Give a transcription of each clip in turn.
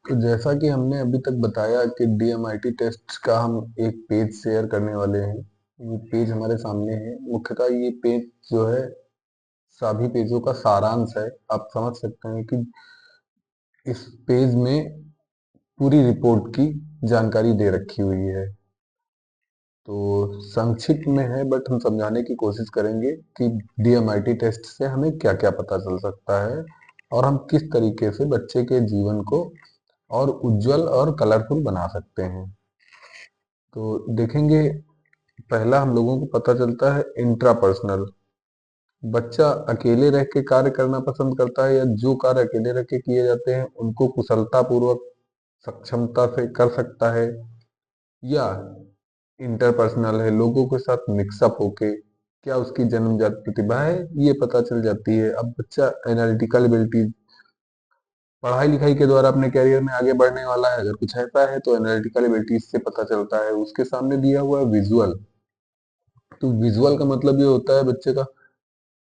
तो जैसा कि हमने अभी तक बताया कि डीएमआईटी टेस्ट का हम एक पेज शेयर करने वाले हैं। वो पेज हमारे सामने है। मुख्यतः ये पेज जो है सभी पेजों का सारांश है। आप समझ सकते हैं कि इस पेज में पूरी रिपोर्ट की जानकारी दे रखी हुई है। तो संक्षिप्त में है बट हम समझाने की कोशिश करेंगे कि डीएमआईटी टेस्ट से हमें क्या क्या पता चल सकता है और हम किस तरीके से बच्चे के जीवन को और उज्जवल और कलरफुल बना सकते हैं। तो देखेंगे, पहला हम लोगों को पता चलता है इंट्रापर्सनल। बच्चा अकेले रह के कार्य करना पसंद करता है या जो कार्य अकेले रह के किए जाते हैं उनको कुशलता पूर्वक सक्षमता से कर सकता है, या इंटरपर्सनल है, लोगों के साथ मिक्सअप होके क्या उसकी जन्मजात प्रतिभा है ये पता चल जाती है। अब बच्चा एनालिटिकल एबिलिटीज, पढ़ाई लिखाई के द्वारा अपने करियर में आगे बढ़ने वाला है, अगर कुछ ऐसा है तो एनालिटिकल एबिलिटीज से पता चलता है। उसके सामने दिया हुआ है विजुअल। तो विजुअल का मतलब ये होता है बच्चे का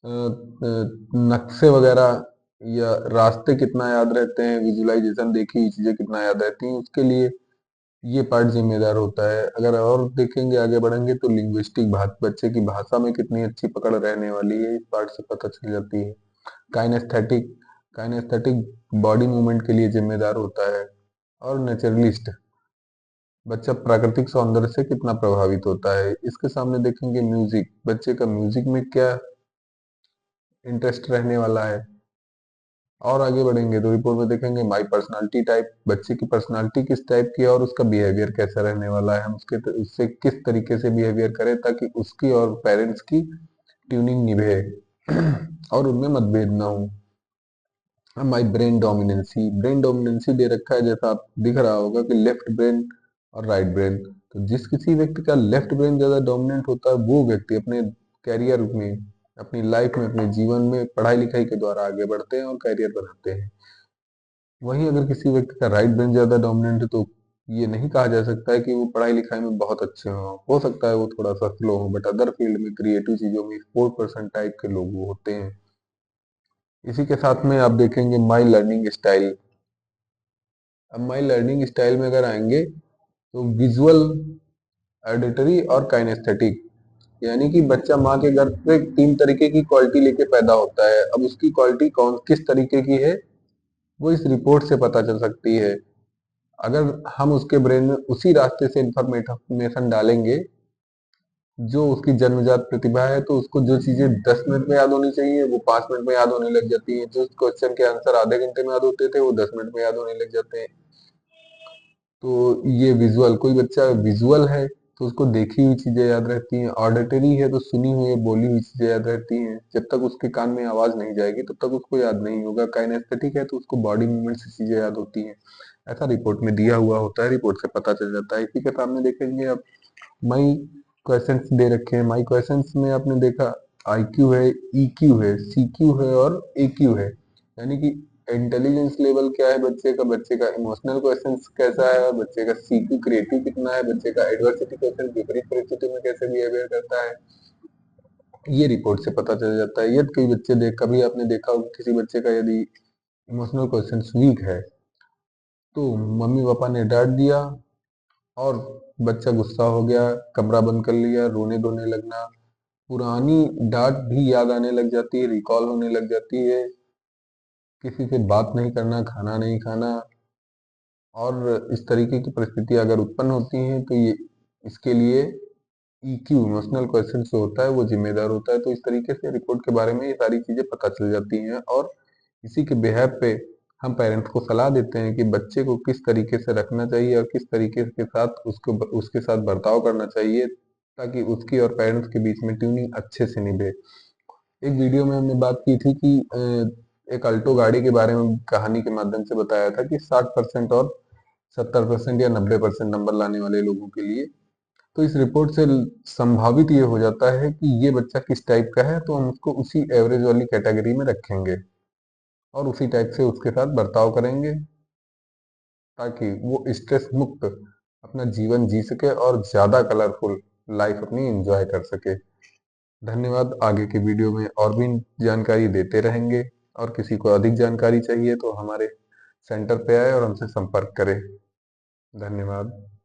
नक्शे वगैरह या रास्ते कितना याद रहते हैं, विजुअलाइजेशन देखी हुई चीजें कितना याद रहती हैं, उसके लिए ये पार्ट जिम्मेदार होता है। अगर और देखेंगे, आगे बढ़ेंगे तो लिंग्विस्टिक, बच्चे की भाषा में कितनी अच्छी पकड़ रहने वाली है इस पार्ट से पता चल जाती है। काइनेस्थेटिक, काइनेस्थेटिक बॉडी मूवमेंट के लिए जिम्मेदार होता है। और नेचुरलिस्ट, बच्चा प्राकृतिक सौंदर्य से कितना प्रभावित होता है। इसके सामने देखेंगे म्यूजिक, बच्चे का म्यूजिक में क्या इंटरेस्ट रहने वाला है। और आगे बढ़ेंगे तो रिपोर्ट में देखेंगे माई पर्सनालिटी टाइप, बच्चे की पर्सनालिटी किस टाइप की है और उसका बिहेवियर कैसा रहने वाला है। हम उससे किस तरीके से बिहेवियर करें ताकि उसकी और पेरेंट्स की ट्यूनिंग निभे और उनमें मतभेद ना हो। My brain dominancy, brain dominancy दे रखा है, जैसा आप दिख रहा होगा कि लेफ्ट ब्रेन और राइट ब्रेन। तो जिस किसी व्यक्ति का लेफ्ट ब्रेन ज्यादा डोमिनेंट होता है वो व्यक्ति अपने कैरियर में, अपनी लाइफ में, अपने जीवन में पढ़ाई लिखाई के द्वारा आगे बढ़ते हैं और कैरियर बनाते हैं। वहीं अगर किसी व्यक्ति का राइट ब्रेन ज्यादा डोमिनेंट है तो ये नहीं कहा जा सकता है कि वो पढ़ाई लिखाई में बहुत अच्छे हो सकता है वो थोड़ा सा स्लो हो, बट अदर फील्ड में, क्रिएटिव चीजों में स्पोर्ट पर्सन टाइप के लोग वो होते हैं। इसी के साथ में आप देखेंगे माई लर्निंग स्टाइल। अब माई लर्निंग स्टाइल में अगर आएंगे तो विजुअल, ऑडिटरी और काइनेस्थेटिक, यानी कि बच्चा माँ के गर्भ पे 3 तरीके की क्वालिटी लेके पैदा होता है। अब उसकी क्वालिटी कौन किस तरीके की है वो इस रिपोर्ट से पता चल सकती है। अगर हम उसके ब्रेन में उसी रास्ते से इंफॉर्मेशन डालेंगे जो उसकी जन्मजात प्रतिभा है, तो उसको जो चीजें 10 मिनट में याद होनी चाहिए वो 5 मिनट में याद होने लग जाती है। जो क्वेश्चन के आंसर आधे घंटे में याद होते थे वो 10 मिनट में याद होने लग जाते हैं। तो ये विजुअल, कोई बच्चा विजुअल है तो उसको देखी हुई चीजें याद रहती हैं। ऑडिटरी है तो सुनी हुई बोली हुई चीजें याद रहती हैं। जब तक उसके कान में आवाज नहीं जाएगी तब तक उसको याद नहीं होगा। काइनेस्थेटिक है तो उसको बॉडी मूवमेंट से चीजें याद होती हैं। ऐसा रिपोर्ट में दिया हुआ होता है, रिपोर्ट से पता चल जाता है। इसी के सामने देखेंगे अब माई क्वेश्चंस दे रखे हैं। माई क्वेश्चंस में आपने देखा आईक्यू है, ईक्यू है, सीक्यू है और एक्यू है। यानी कि इंटेलिजेंस लेवल क्या है बच्चे का, बच्चे का इमोशनल क्वेश्चंस कैसा है और बच्चे का सीक्यू क्रिएटिव कितना है, बच्चे का एडवर्सिटी क्वेश्चन विपरीत परिस्थिति में कैसे बिहेवियर करता है, ये रिपोर्ट से पता चल जाता है। यदि कोई बच्चे देख, कभी आपने देखा होगा किसी बच्चे का यदि इमोशनल क्वेश्चन वीक है तो मम्मी पापा ने डांट दिया और बच्चा गुस्सा हो गया, कमरा बंद कर लिया, रोने धोने लगना, पुरानी डांट भी याद आने लग जाती है, रिकॉल होने लग जाती है, किसी से बात नहीं करना, खाना नहीं खाना, और इस तरीके की परिस्थिति अगर उत्पन्न होती हैं तो ये इसके लिए ईक्यू, इमोशनल क्वेश्चन जो होता है वो जिम्मेदार होता है। तो इस तरीके से रिपोर्ट के बारे में ये सारी चीजें पता चल जाती हैं और इसी के बिहेव पे हम पेरेंट्स को सलाह देते हैं कि बच्चे को किस तरीके से रखना चाहिए और किस तरीके के साथ उसको उसके साथ बर्ताव करना चाहिए ताकि उसकी और पेरेंट्स के बीच में ट्यूनिंग अच्छे से निभे। एक वीडियो में हमने बात की थी कि एक अल्टो गाड़ी के बारे में कहानी के माध्यम से बताया था कि 60% और 70% या 90% नंबर लाने वाले लोगों के लिए। तो इस रिपोर्ट से संभावित ये हो जाता है कि ये बच्चा किस टाइप का है, तो हम उसको उसी एवरेज वाली कैटेगरी में रखेंगे और उसी टाइप से उसके साथ बर्ताव करेंगे ताकि वो स्ट्रेस मुक्त अपना जीवन जी सके और ज्यादा कलरफुल लाइफ अपनी एंजॉय कर सके। धन्यवाद। आगे के वीडियो में और भी जानकारी देते रहेंगे और किसी को अधिक जानकारी चाहिए तो हमारे सेंटर पे आए और हमसे संपर्क करें। धन्यवाद।